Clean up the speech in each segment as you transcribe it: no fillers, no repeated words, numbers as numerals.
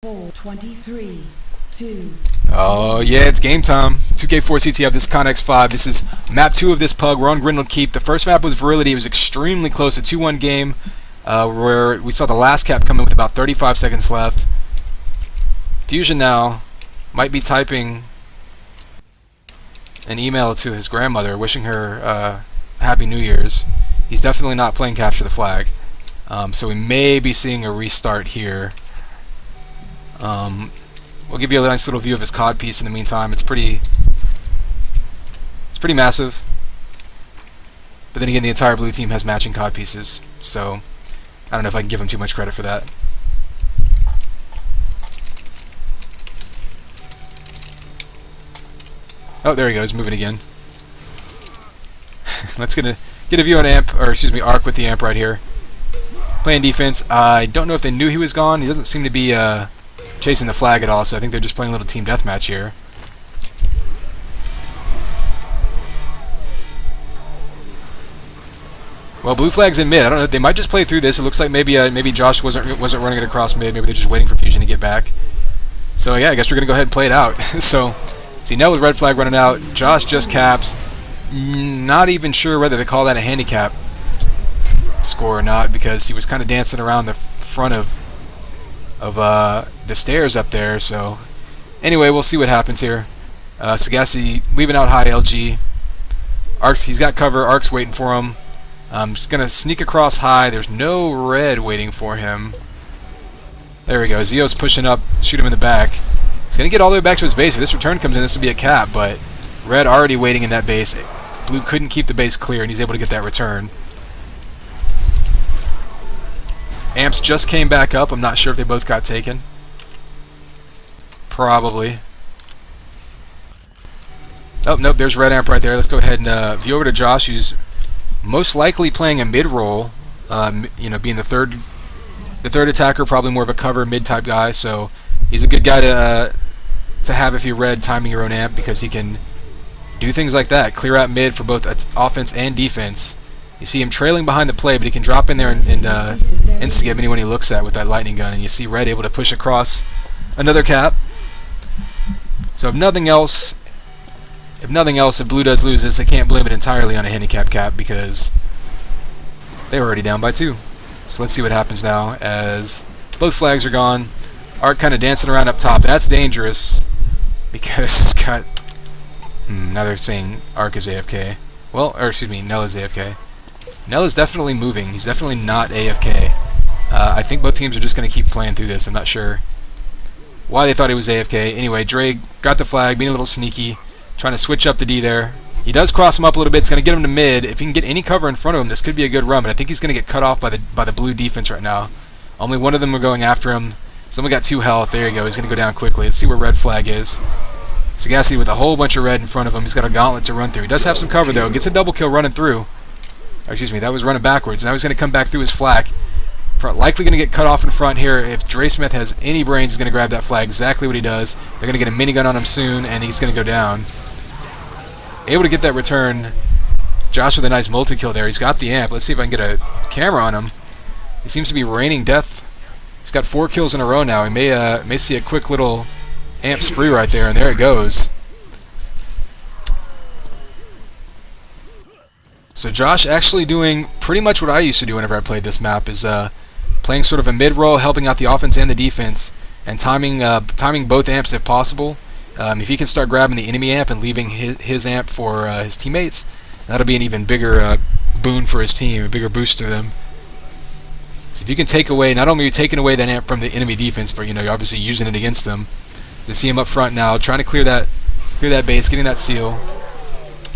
4, 23, 2. Oh yeah, it's game time. 2K4 CTF, this is ConX5. This is map 2 of this pug. We're on Grendelkeep. The first map was Virility. It was extremely close, a 2-1 game, where we saw the last cap come in with about 35 seconds left. Fusion now might be typing an email to his grandmother wishing her Happy New Year's. He's definitely not playing Capture the Flag. So we may be seeing a restart here. We'll give you a nice little view of his COD piece in the meantime. It's pretty massive. But then again, the entire blue team has matching COD pieces, so I don't know if I can give him too much credit for that. Oh, there he goes, moving again. Let's get a view on amp, or excuse me, Arc with the amp right here. Playing defense. I don't know if they knew he was gone. He doesn't seem to be chasing the flag at all, so I think they're just playing a little team deathmatch here. Well, blue flag's in mid. I don't know. They might just play through this. It looks like maybe Josh wasn't running it across mid. Maybe they're just waiting for Fusion to get back. So yeah, I guess we're gonna go ahead and play it out. So see, Knell with red flag running out. Josh just capped. Not even sure whether to call that a handicap score or not, because he was kind of dancing around the front of the stairs up there. So anyway, we'll see what happens here. Sagacity leaving out high LG. Arc's, he's got cover. Arc's waiting for him. Just gonna sneak across high. There's no red waiting for him. There we go. Xios pushing up, shoot him in the back. He's gonna get all the way back to his base. If this return comes in, this will be a cap, but red already waiting in that base. Blue couldn't keep the base clear, and he's able to get that return. Amps just came back up. I'm not sure if they both got taken. Probably. Oh, nope, there's red amp right there. Let's go ahead and view over to Josh, who's most likely playing a mid-roll, you know, being the third attacker, probably more of a cover mid-type guy, so he's a good guy to have if you read timing your own amp, because he can do things like that, clear out mid for both offense and defense. You see him trailing behind the play, but he can drop in there and skip anyone he looks at with that lightning gun, and you see red able to push across another cap. So if nothing else, if blue does lose this, they can't blame it entirely on a handicap cap, because they were already down by 2. So let's see what happens now as both flags are gone. Arc kind of dancing around up top. That's dangerous, because it's got... now they're saying Arc is AFK. Well, or excuse me, Knell is AFK. Knell is definitely moving. He's definitely not AFK. I think both teams are just going to keep playing through this. I'm not sure why they thought he was AFK. Anyway, Dray got the flag, being a little sneaky, trying to switch up the D there. He does cross him up a little bit. It's going to get him to mid. If he can get any cover in front of him, this could be a good run, but I think he's going to get cut off by the blue defense right now. Only one of them are going after him. Someone got 2 health. There you go. He's going to go down quickly. Let's see where red flag is. Sagacity with a whole bunch of red in front of him. He's got a gauntlet to run through. He does have some cover, though. Gets a double kill running through. Or, excuse me, that was running backwards. Now he's going to come back through his flag. Likely going to get cut off in front here. If Dray Smith has any brains, he's going to grab that flag. Exactly what he does. They're going to get a minigun on him soon, and he's going to go down. Able to get that return. Josh with a nice multi-kill there. He's got the amp. Let's see if I can get a camera on him. He seems to be raining death. He's got 4 kills in a row now. He may see a quick little amp spree right there, and there it goes. So Josh actually doing pretty much what I used to do whenever I played this map, is playing sort of a mid-roll, helping out the offense and the defense, and timing both amps if possible. If he can start grabbing the enemy amp and leaving his amp for his teammates, that'll be an even bigger boon for his team, a bigger boost to them. So if you can take away, not only are you taking away that amp from the enemy defense, but you're obviously using it against them. To see him up front now, trying to clear that base, getting that seal.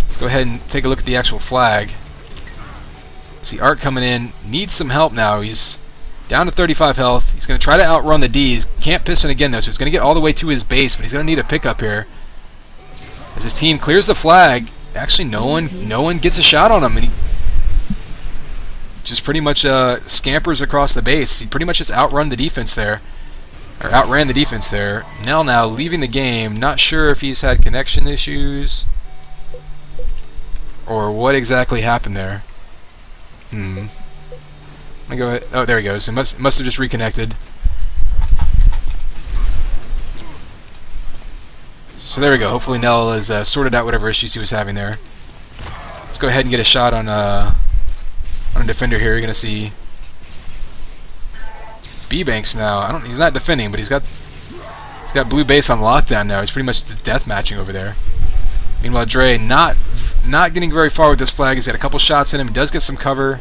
Let's go ahead and take a look at the actual flag. See Arc coming in, needs some help now. He's down to 35 health. He's going to try to outrun the D's. Can't piston again though, so he's going to get all the way to his base, but he's going to need a pickup here. As his team clears the flag, actually no one gets a shot on him, and he just pretty much scampers across the base. He pretty much just outran the defense there. Knell now leaving the game. Not sure if he's had connection issues or what exactly happened there. Let me go ahead. Oh, there he goes. He must have just reconnected. So there we go. Hopefully Knell has sorted out whatever issues he was having there. Let's go ahead and get a shot on a defender here. You're gonna see Bbanks now. He's not defending, but he's got blue base on lockdown now. He's pretty much just death matching over there. Meanwhile, Dray not getting very far with this flag. He's got a couple shots in him. He does get some cover.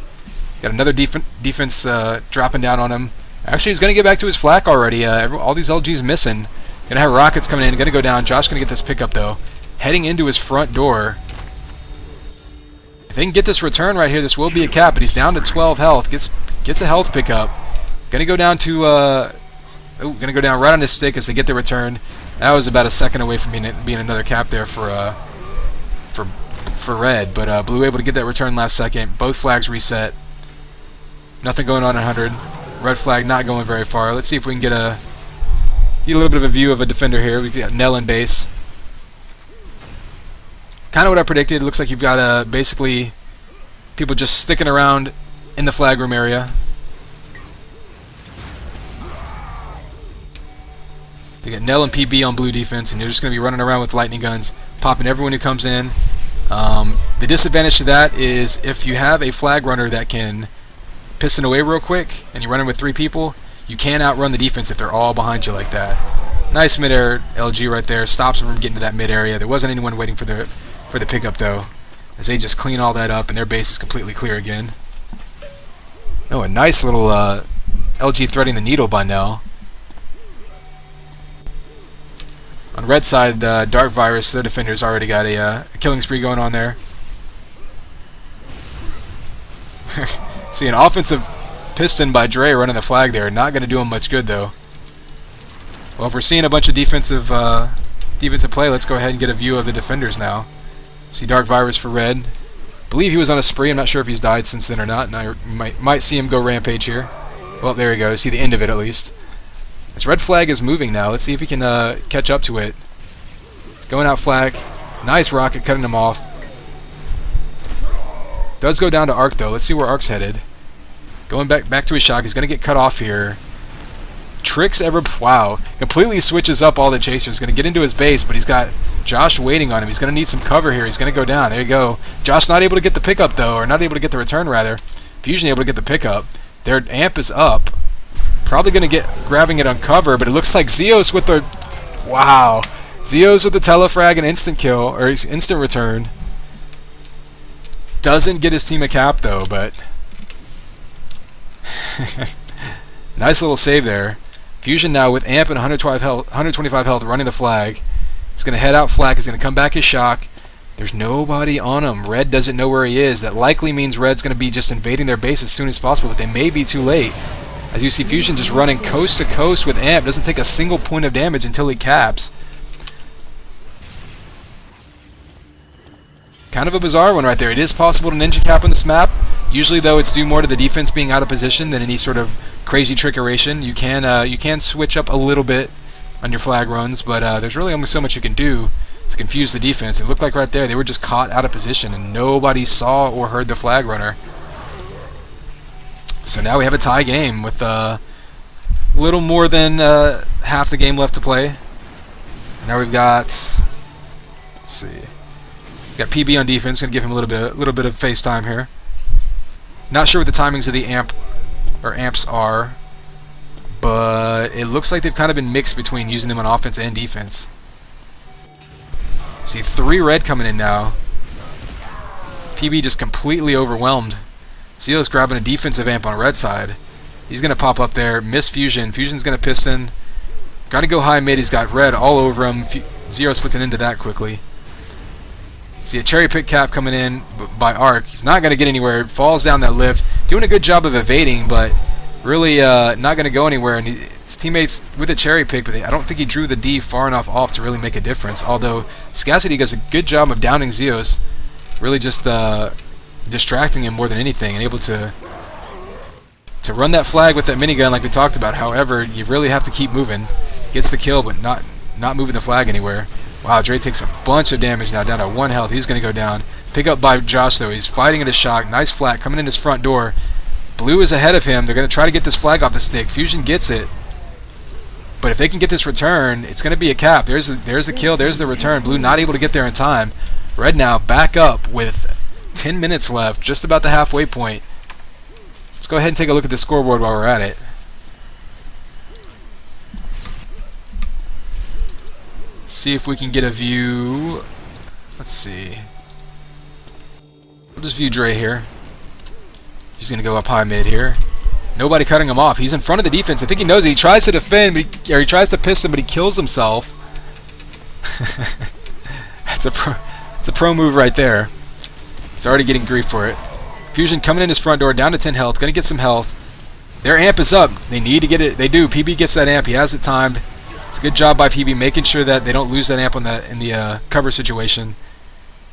Got another defense dropping down on him. Actually, he's gonna get back to his flak already. All these LGs missing. Gonna have rockets coming in. Gonna go down. Josh gonna get this pickup though. Heading into his front door. If they can get this return right here, this will be a cap. But he's down to 12 health. Gets a health pickup. Gonna go down to gonna go down right on his stick as they get the return. That was about a second away from being another cap there for red. But blue able to get that return last second. Both flags reset. Nothing going on at 100. Red flag not going very far. Let's see if we can get a little bit of a view of a defender here. We've got Knell in base. Kind of what I predicted. It looks like you've got basically people just sticking around in the flag room area. You got Knell and PB on blue defense, and they're just going to be running around with lightning guns, popping everyone who comes in. The disadvantage to that is if you have a flag runner that can piston away real quick, and you're running with 3 people, you can outrun the defense if they're all behind you like that. Nice mid-air LG right there, stops them from getting to that mid-area. There wasn't anyone waiting for the pickup though, as they just clean all that up and their base is completely clear again. Oh, a nice little LG threading the needle by Knell. On red side, DarkVirus, their defender's already got a killing spree going on there. See, an offensive piston by Dray running the flag there. Not going to do him much good, though. Well, if we're seeing a bunch of defensive play, let's go ahead and get a view of the defenders now. See DarkVirus for red. Believe he was on a spree. I'm not sure if he's died since then or not. Now you might see him go rampage here. Well, there he goes. See the end of it, at least. This red flag is moving now. Let's see if we can catch up to it. It's going out flag. Nice rocket cutting him off. Does go down to Arc though. Let's see where Arc's headed. Going back to his shock. He's going to get cut off here. Wow. Completely switches up all the chasers. Going to get into his base, but he's got Josh waiting on him. He's going to need some cover here. He's going to go down. There you go. Josh not able to get the pickup though, or not able to get the return rather. Fusion able to get the pickup. Their amp is up. Probably going to get grabbing it on cover, but it looks like Xios with the... Wow. Xios with the telefrag and instant kill, or instant return. Doesn't get his team a cap though, but... Nice little save there. Fusion now with amp and 125 health running the flag. He's going to head out flag. He's going to come back his shock. There's nobody on him. Red doesn't know where he is. That likely means Red's going to be just invading their base as soon as possible, but they may be too late. As you see Fusion just running coast to coast with amp. Doesn't take a single point of damage until he caps. Kind of a bizarre one right there. It is possible to ninja cap on this map. Usually though it's due more to the defense being out of position than any sort of crazy trickeration. You can switch up a little bit on your flag runs, but there's really only so much you can do to confuse the defense. It looked like right there they were just caught out of position and nobody saw or heard the flag runner. So now we have a tie game with a little more than half the game left to play. Now we've got, let's see, we've got PB on defense. Gonna give him a little bit of face time here. Not sure what the timings of the amps are, but it looks like they've kind of been mixed between using them on offense and defense. See 3 red coming in now. PB just completely overwhelmed. Xios grabbing a defensive amp on red side. He's going to pop up there. Miss Fusion. Fusion's going to piston. Got to go high mid. He's got red all over him. Xios puts an end to that quickly. See a cherry pick cap coming in by Arc. He's not going to get anywhere. Falls down that lift. Doing a good job of evading, but really not going to go anywhere. And his teammates with a cherry pick, but I don't think he drew the D far enough off to really make a difference. Although Sagacity does a good job of downing Xios. Really just... distracting him more than anything, and able to run that flag with that minigun like we talked about. However, you really have to keep moving. Gets the kill, but not moving the flag anywhere. Wow, Dray takes a bunch of damage now, down to 1 health. He's going to go down. Pick up by Josh, though. He's fighting at his shock. Nice flat coming in his front door. Blue is ahead of him. They're going to try to get this flag off the stick. Fusion gets it. But if they can get this return, it's going to be a cap. There's the kill. There's the return. Blue not able to get there in time. Red now back up with 10 minutes left, just about the halfway point. Let's go ahead and take a look at the scoreboard while we're at it. See if we can get a view. Let's see. We'll just view Dray here. He's going to go up high mid here. Nobody cutting him off. He's in front of the defense. I think he knows it. He tries to defend, or he tries to piss him, but he kills himself. It's a pro move right there. He's already getting grief for it. Fusion coming in his front door, down to 10 health. Going to get some health. Their amp is up. They need to get it. They do. PB gets that amp. He has it timed. It's a good job by PB making sure that they don't lose that amp in the cover situation.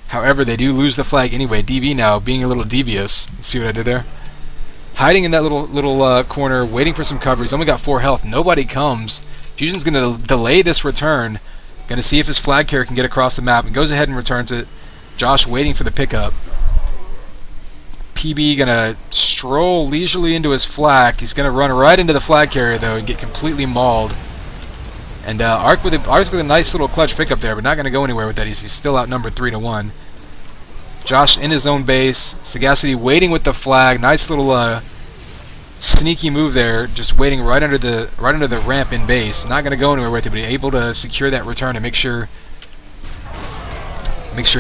However, they do lose the flag anyway. DB now being a little devious. You see what I did there? Hiding in that little corner, waiting for some cover. He's only got 4 health. Nobody comes. Fusion's going to delay this return. Going to see if his flag carrier can get across the map, and goes ahead and returns it. Josh waiting for the pickup. PB going to stroll leisurely into his flag. He's going to run right into the flag carrier, though, and get completely mauled. And Ark with a nice little clutch pickup there, but not going to go anywhere with that. He's still outnumbered 3-1. Josh in his own base. Sagacity waiting with the flag. Nice little sneaky move there, just waiting right under the ramp in base. Not going to go anywhere with it, but able to secure that return and make sure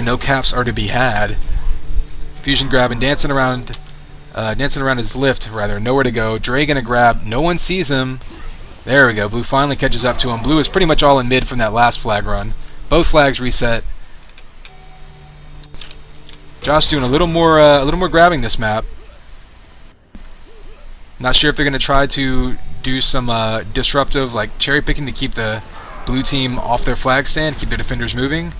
no caps are to be had. Fusion grabbing, dancing around his lift rather. Nowhere to go. Dray going to grab. No one sees him. There we go. Blue finally catches up to him. Blue is pretty much all in mid from that last flag run. Both flags reset. Josh doing a little more grabbing this map. Not sure if they're going to try to do some disruptive, like cherry picking, to keep the blue team off their flag stand, keep their defenders moving,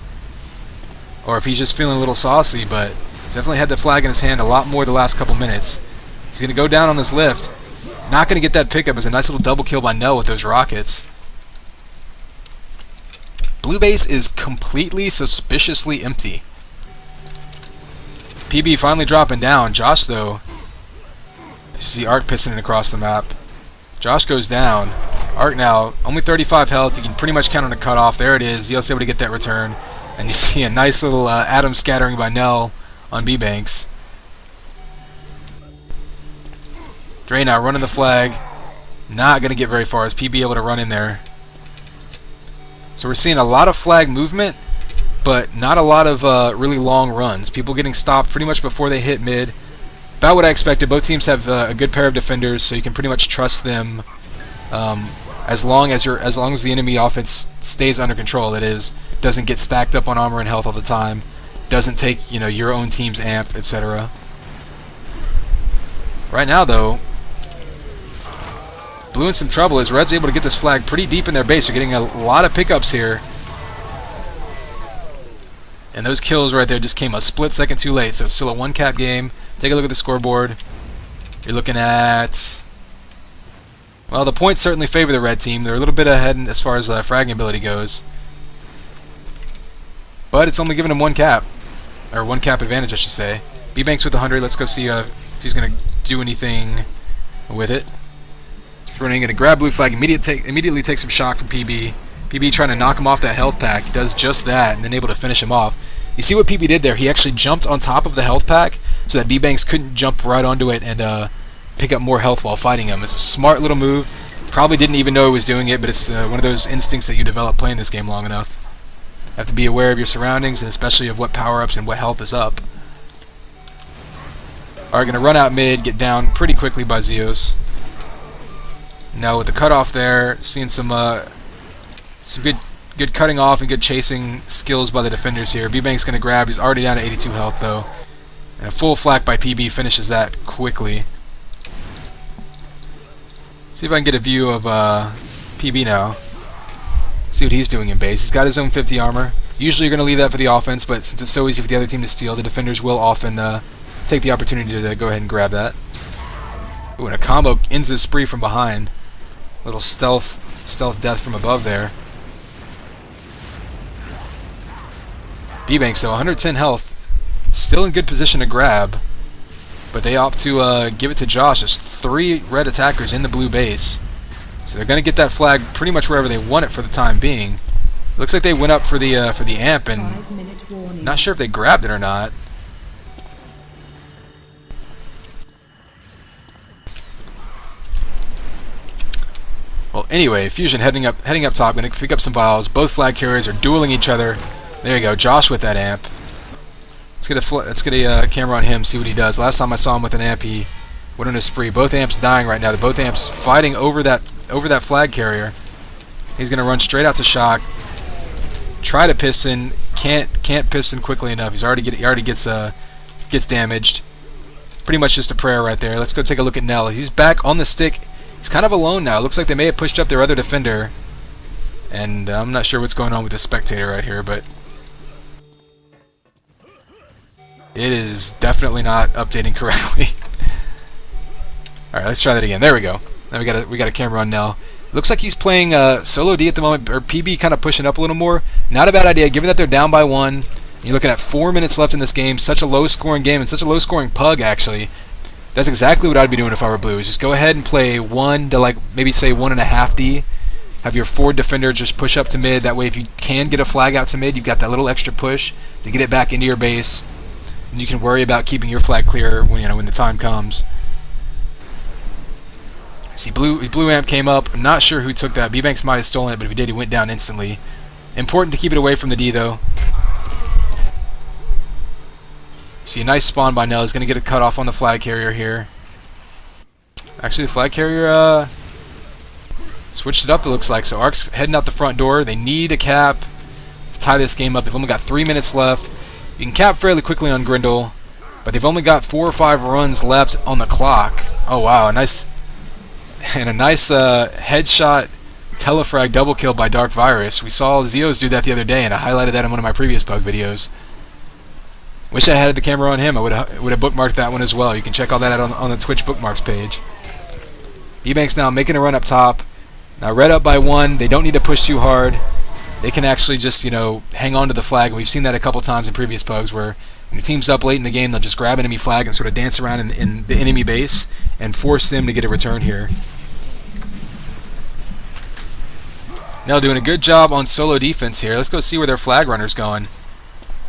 or if he's just feeling a little saucy. But he's definitely had the flag in his hand a lot more the last couple minutes. He's going to go down on his lift. Not going to get that pickup. It's a nice little double kill by Knell with those rockets. Blue base is completely suspiciously empty. PB finally dropping down. Josh, though, you see Ark pistoning across the map. Josh goes down. Ark now only 35 health. You can pretty much count on a cutoff. There it is. Xios able to get that return. And you see a nice little atom scattering by Knell on Bbanks. Dray now running the flag. Not going to get very far as PB able to run in there. So we're seeing a lot of flag movement, but not a lot of really long runs. People getting stopped pretty much before they hit mid. About what I expected. Both teams have a good pair of defenders, so you can pretty much trust them as long as the enemy offense stays under control. That is, doesn't get stacked up on armor and health all the time, doesn't take your own team's amp, etc. Right now, though, Blue in some trouble as Red's able to get this flag pretty deep in their base. They're getting a lot of pickups here. And those kills right there just came a split second too late, so it's still a one-cap game. Take a look at the scoreboard. You're looking at... Well, the points certainly favor the red team. They're a little bit ahead as far as fragging ability goes. But it's only giving them one cap. Or one cap advantage, I should say. Bbanks with 100. Let's go see if he's going to do anything with it. Running, going to grab blue flag, immediately take some shock from PB. PB trying to knock him off that health pack. He does just that, and then able to finish him off. You see what PB did there? He actually jumped on top of the health pack so that Bbanks couldn't jump right onto it and pick up more health while fighting him. It's a smart little move. Probably didn't even know he was doing it, but it's one of those instincts that you develop playing this game long enough. You have to be aware of your surroundings, and especially of what power-ups and what health is up. Are going to run out mid, get down pretty quickly by Xios. Now with the cutoff there, seeing some good cutting off and good chasing skills by the defenders here. Bbanks going to grab. He's already down to 82 health though, and a full flak by PB finishes that quickly. See if I can get a view of PB now. See what he's doing in base. He's got his own 50 armor. Usually you're going to leave that for the offense, but since it's so easy for the other team to steal, the defenders will often take the opportunity to go ahead and grab that. Ooh, and a combo ends his spree from behind. Little stealth death from above there. Bbanks, though, 110 health. Still in good position to grab. But they opt to give it to Josh. There's 3 red attackers in the blue base. So they're going to get that flag pretty much wherever they want it for the time being. Looks like they went up for the amp, and not sure if they grabbed it or not. Well, anyway, Fusion heading up top, going to pick up some vials. Both flag carriers are dueling each other. There you go, Josh with that amp. Let's get a camera on him, see what he does. Last time I saw him with an amp, he went on a spree. Both amps dying right now. They're both amps fighting over that flag carrier. He's going to run straight out to shock. Try to piston, can't piston quickly enough. He already gets damaged. Pretty much just a prayer right there. Let's go take a look at Knell. He's back on the stick. He's kind of alone now. It looks like they may have pushed up their other defender, and I'm not sure what's going on with the spectator right here, but it is definitely not updating correctly. All right, let's try that again. There we go. Now we got a camera on Knell. Looks like he's playing solo D at the moment, or PB kind of pushing up a little more. Not a bad idea, given that they're down by 1. And you're looking at 4 minutes left in this game. Such a low-scoring game, and such a low-scoring PUG, actually. That's exactly what I'd be doing if I were Blue. Is just go ahead and play 1 to, like, maybe say 1.5 D. Have your forward defender just push up to mid. That way, if you can get a flag out to mid, you've got that little extra push to get it back into your base. And you can worry about keeping your flag clear when the time comes. See, blue amp came up. I'm not sure who took that. Bbanks might have stolen it, but if he did, he went down instantly. Important to keep it away from the D, though. See, a nice spawn by Knell. He's going to get a cutoff on the flag carrier here. Actually, the flag carrier switched it up, it looks like. So Ark's heading out the front door. They need a cap to tie this game up. They've only got 3 minutes left. You can cap fairly quickly on Grendel, but they've only got 4 or 5 runs left on the clock. Oh, wow. A nice headshot telefrag double kill by DarkVirus. We saw Xios do that the other day, and I highlighted that in one of my previous PUG videos. Wish I had the camera on him. I would have bookmarked that one as well. You can check all that out on the Twitch bookmarks page. Bbanks now making a run up top. Now red up by 1. They don't need to push too hard. They can actually just, hang on to the flag. We've seen that a couple times in previous PUGs where when your team's up late in the game, they'll just grab enemy flag and sort of dance around in the enemy base and force them to get a return here. Knell doing a good job on solo defense here. Let's go see where their flag runner's going.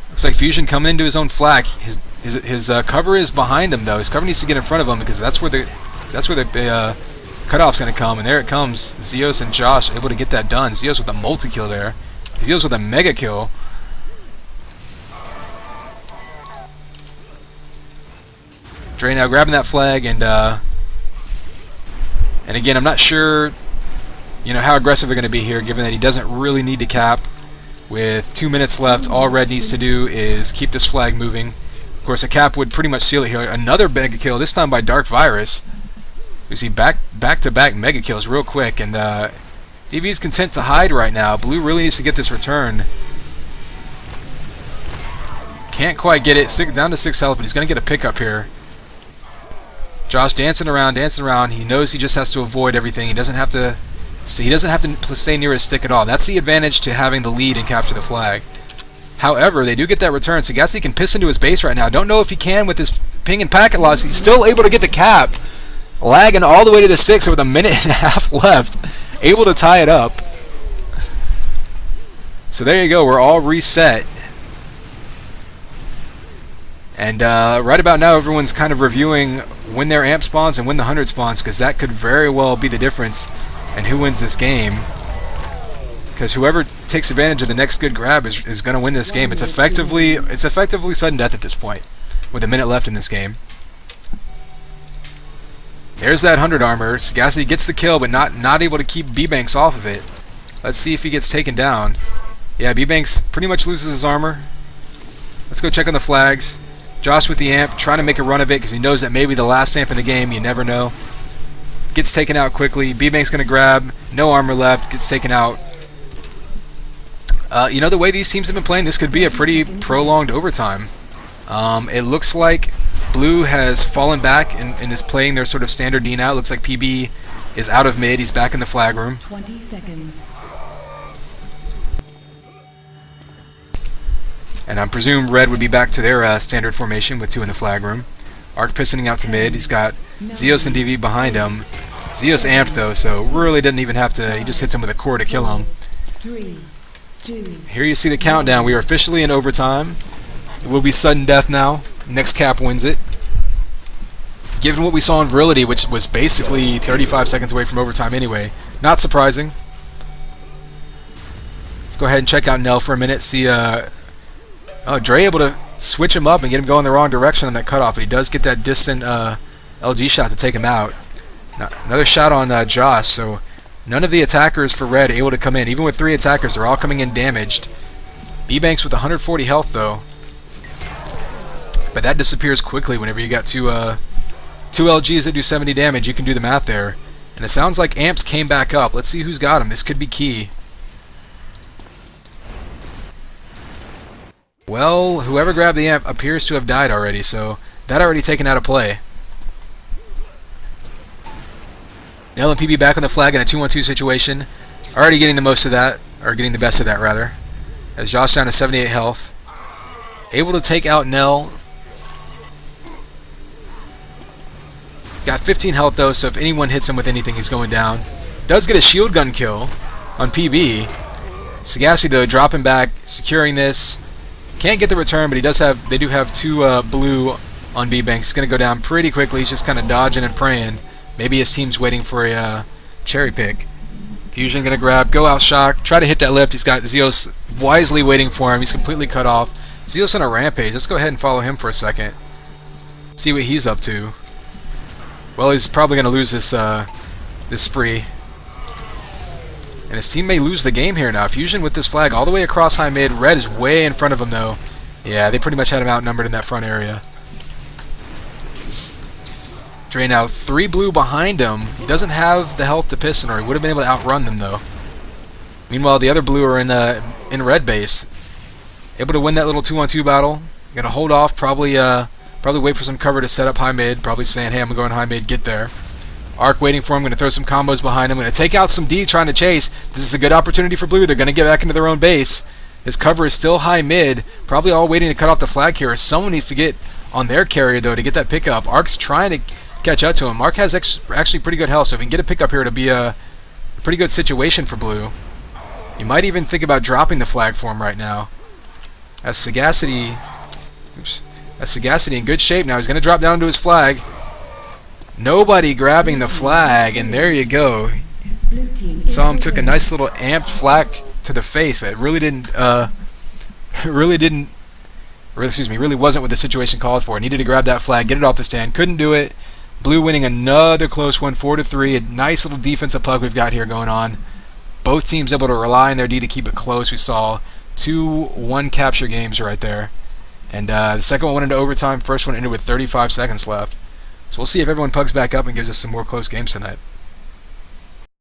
Looks like Fusion coming into his own flag. His cover is behind him though. His cover needs to get in front of him because that's where the cutoff's going to come. And there it comes. Xios and Josh able to get that done. Xios with a multi-kill there. Xios with a mega kill. Dray now grabbing that flag, and again, I'm not sure, how aggressive they're going to be here, given that he doesn't really need to cap. With 2 minutes left, all red needs to do is keep this flag moving. Of course, a cap would pretty much seal it here. Another mega kill, this time by DarkVirus. We see back-to-back mega kills real quick, and DB's content to hide right now. Blue really needs to get this return. Can't quite get it. Down to 6 health, but he's going to get a pickup here. Josh dancing around. He knows he just has to avoid everything. He doesn't have to stay near his stick at all. That's the advantage to having the lead and capture the flag. However, they do get that return. Sagacity can piss into his base right now. Don't know if he can with his ping and packet loss. He's still able to get the cap. Lagging all the way to the 6 with a minute and a half left. Able to tie it up. So there you go. We're all reset. And right about now, everyone's kind of reviewing when their amp spawns and when the 100 spawns, because that could very well be the difference in who wins this game. Because whoever takes advantage of the next good grab is going to win this game. It's effectively sudden death at this point, with a minute left in this game. There's that 100 armor. Sagacity gets the kill, but not able to keep Bbanks off of it. Let's see if he gets taken down. Yeah, Bbanks pretty much loses his armor. Let's go check on the flags. Josh with the amp, trying to make a run of it because he knows that maybe the last amp in the game, you never know. Gets taken out quickly. Bbanks going to grab. No armor left. Gets taken out. The way these teams have been playing, this could be a pretty prolonged overtime. It looks like Blue has fallen back and is playing their sort of standard D now. It looks like PB is out of mid. He's back in the flag room. 20 seconds. And I presume red would be back to their standard formation with 2 in the flag room. Ark pistoning out to mid. He's got Xios and DV behind him. Xios amped though, so really didn't even have to. He just hits him with a core to kill him. 3, 2, Here you see the countdown. We are officially in overtime. It will be sudden death now. Next cap wins it. Given what we saw in Virility, which was basically 35 seconds away from overtime anyway, not surprising. Let's go ahead and check out Knell for a minute. See, Dray able to switch him up and get him going the wrong direction on that cutoff, but he does get that distant LG shot to take him out. Now, another shot on Josh, so none of the attackers for Red able to come in. Even with 3 attackers, they're all coming in damaged. Bbanks with 140 health though, but that disappears quickly whenever you got two LGs that do 70 damage. You can do the math there. And it sounds like Amps came back up. Let's see who's got him. This could be key. Well, whoever grabbed the amp appears to have died already, so that already taken out of play. Knell and PB back on the flag in a 2-1-2 situation. Already getting the most of that, or getting the best of that rather. As Josh down to 78 health. Able to take out Knell. Got 15 health though, so if anyone hits him with anything, he's going down. Does get a shield gun kill on PB. Sagacity though dropping back, securing this. Can't get the return, but they do have 2 blue on Bbanks. He's going to go down pretty quickly. He's just kind of dodging and praying. Maybe his team's waiting for a cherry pick. Fusion going to grab, go out shock, try to hit that lift. He's got Xios wisely waiting for him. He's completely cut off. Xios on a rampage. Let's go ahead and follow him for a second. See what he's up to. Well, he's probably going to lose this spree. And his team may lose the game here now. Fusion with this flag all the way across high mid. Red is way in front of him though. Yeah, they pretty much had him outnumbered in that front area. Dray now 3 blue behind him. He doesn't have the health to piston, or he would have been able to outrun them though. Meanwhile, the other blue are in red base. Able to win that little 2-on-2 battle. Gonna hold off, probably wait for some cover to set up high mid. Probably saying, hey, I'm going high mid, get there. Arc waiting for him. Going to throw some combos behind him. Going to take out some D trying to chase. This is a good opportunity for blue. They're going to get back into their own base. His cover is still high mid. Probably all waiting to cut off the flag here. Someone needs to get on their carrier though to get that pickup. Arc's trying to catch up to him. Arc has actually pretty good health, so if he can get a pickup here, it'll be a pretty good situation for blue. You might even think about dropping the flag for him right now. As Sagacity in good shape now. He's going to drop down to his flag. Nobody grabbing the flag, and there you go. Saw him took a nice little amped flag to the face, but it really wasn't what the situation called for. Needed to grab that flag, get it off the stand, couldn't do it. Blue winning another close one, 4-3. A nice little defensive pug we've got here going on. Both teams able to rely on their D to keep it close. We saw 2 1-capture games right there. And the second one went into overtime. First one ended with 35 seconds left. So we'll see if everyone pugs back up and gives us some more close games tonight.